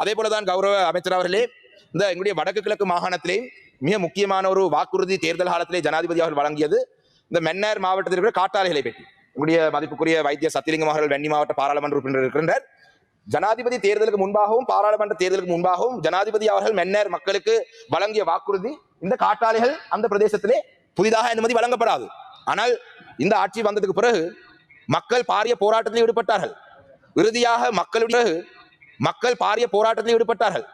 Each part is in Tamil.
அதே போலதான் கௌரவ அமைச்சர் அவர்களே, இந்த எங்களுடைய வடக்கு கிழக்கு மாகாணத்திலே மிக முக்கியமான ஒரு வாக்குறுதி தேர்தல் காலத்திலே ஜனாதிபதி அவர்கள் வழங்கியது இந்த மன்னார் மாவட்டத்தில் இருக்கிற காட்டாலைகளை பற்றி. உங்களுடைய மதிப்புக்குரிய வைத்திய சத்தியலிங்கம் அவர்கள் வன்னி மாவட்ட பாராளுமன்ற உறுப்பினர் இருக்கின்றார். ஜனாதிபதி தேர்தலுக்கு முன்பாகவும் பாராளுமன்ற தேர்தலுக்கு முன்பாகவும் ஜனாதிபதி அவர்கள் மன்னார் மக்களுக்கு வழங்கிய வாக்குறுதி இந்த காட்டாலைகள் அந்த பிரதேசத்திலே புதிதாக அனுமதி வழங்கப்படாது. ஆனால் இந்த ஆட்சி வந்ததுக்கு பிறகு மக்கள் பாரிய போராட்டத்தில் ஈடுபட்டார்கள். இறுதியாக மக்கள் பாரிய போராட்டத்தில் ஈடுபட்டார்கள்.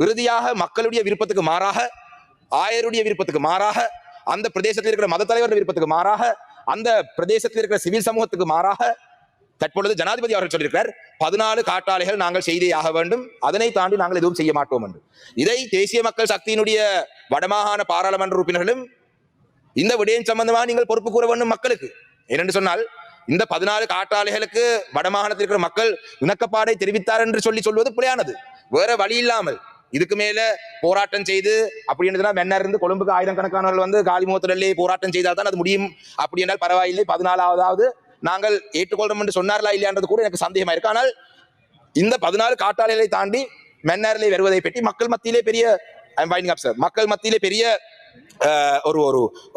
இறுதியாக மக்களுடைய விருப்பத்துக்கு மாறாக, ஆயருடைய விருப்பத்துக்கு மாறாக, அந்த பிரதேசத்தில் இருக்கிற மத தலைவருடைய விருப்பத்துக்கு மாறாக, அந்த பிரதேசத்தில் இருக்கிற சிவில் சமூகத்துக்கு மாறாக தற்பொழுது ஜனாதிபதி அவர்கள் சொல்லியிருக்கிறார் 14 காட்டாலைகள் நாங்கள் செய்தே ஆக வேண்டும், அதனை தாண்டி நாங்கள் எதுவும் செய்ய மாட்டோம் என்று. இதை தேசிய மக்கள் சக்தியினுடைய வடமாகாண பாராளுமன்ற உறுப்பினர்களும் இந்த விடயம் சம்பந்தமாக நீங்கள் பொறுப்பு கூற வேண்டும் மக்களுக்கு. ஏனென்று சொன்னால் இந்த 14 காட்டாலைகளுக்கு வடமாகாணத்தில் இருக்கிற மக்கள் இணக்கப்பாடை தெரிவித்தார் என்று சொல்வது பிழையானது. வேற வழி இல்லாமல் இதுக்கு மேல போராட்டம் செய்து அப்படி என்றதுனா மன்னர் இருந்து கொழும்புக்கு ஆயிரக்கணக்கானவர்கள் வந்து காலிமுகத்திலே போராட்டம் செய்தால் தான் அது முடியும். அப்படி என்றால் பரவாயில்லை, 14வது நாங்கள் ஏற்றுக்கொள்றோம் என்று சொன்னார்களா இல்லையான்றது கூட எனக்கு சந்தேகமா இருக்கு. ஆனால் இந்த 14 காட்டாலைகளை தாண்டி மன்னரிலே வருவதை பற்றி மக்கள் மத்தியிலே பெரிய ஒரு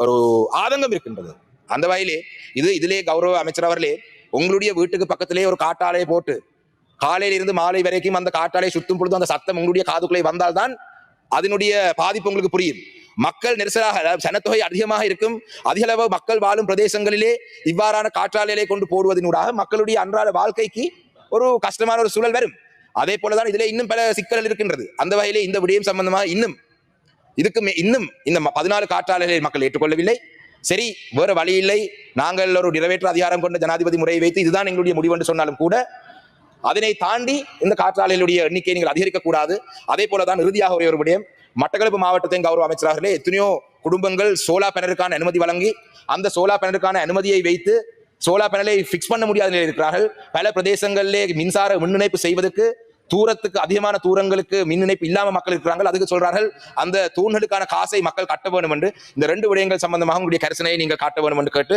ஒரு ஆதங்கம் இருக்கின்றது. அந்த வகையிலே இதிலே கௌரவ அமைச்சர் அவர்களே, உங்களுடைய வீட்டுக்கு பக்கத்திலே ஒரு காட்டாலையை போட்டு காலையில இருந்து மாலை வரைக்கும் அந்த காட்டாலை சுத்தும் பொழுது அந்த சத்தம் உங்களுடைய காதுக்குள்ளே வந்தால்தான் அதனுடைய பாதிப்பு உங்களுக்கு புரியும். மக்கள் நெரிசலாக சனத்தொகை அதிகமாக இருக்கும், அதிக அளவு மக்கள் வாழும் பிரதேசங்களிலே இவ்வாறான காற்றாலைகளை கொண்டு போடுவதனூடாக மக்களுடைய அன்றாட வாழ்க்கைக்கு ஒரு கஷ்டமான ஒரு சூழல் வரும். அதே போலதான் இதிலே இன்னும் பல சிக்கல்கள் இருக்கின்றது. அந்த வகையிலே இந்த விடயம் சம்பந்தமாக இன்னும் இந்த 14 காற்றாலைகளை மக்கள் ஏற்றுக்கொள்ளவில்லை. சரி, வேற வழி இல்லை, நாங்கள் ஒரு நிறைவேற்ற அதிகாரம் கொண்ட ஜனாதிபதி முறையை வைத்து இதுதான் எங்களுடைய முடிவு என்று சொன்னாலும் கூட அதனை தாண்டி இந்த காற்றாலைகளுடைய எண்ணிக்கையை நீங்கள் அதிகரிக்க கூடாது. அதே போலதான் இறுதியாக ஒரே ஒரு விடயம், மட்டக்களப்பு மாவட்டத்தின் கௌரவ அமைச்சராகவே எத்தனையோ குடும்பங்கள் சோலார் பேனலுக்கான அனுமதி வழங்கி அந்த சோலார் பேனலுக்கான அனுமதியை வைத்து சோலார் பேனலை பிக்ஸ் பண்ண முடியாத நிலையில் இருக்கிறார்கள். பல பிரதேசங்களிலே மின்சார மின் இணைப்பு செய்வதற்கு தூரத்துக்கு அதிகமான தூரங்களுக்கு மின் இணைப்பு இல்லாம மக்கள் இருக்கிறார்கள். அதுக்கு சொல்றார்கள் அந்த தூண்களுக்கான காசை மக்கள் கட்ட வேண்டும் என்று. இந்த 2 விடயங்கள் சம்பந்தமாக உங்களுடைய கரிசனையை நீங்கள் காட்ட வேண்டும் என்று கேட்டு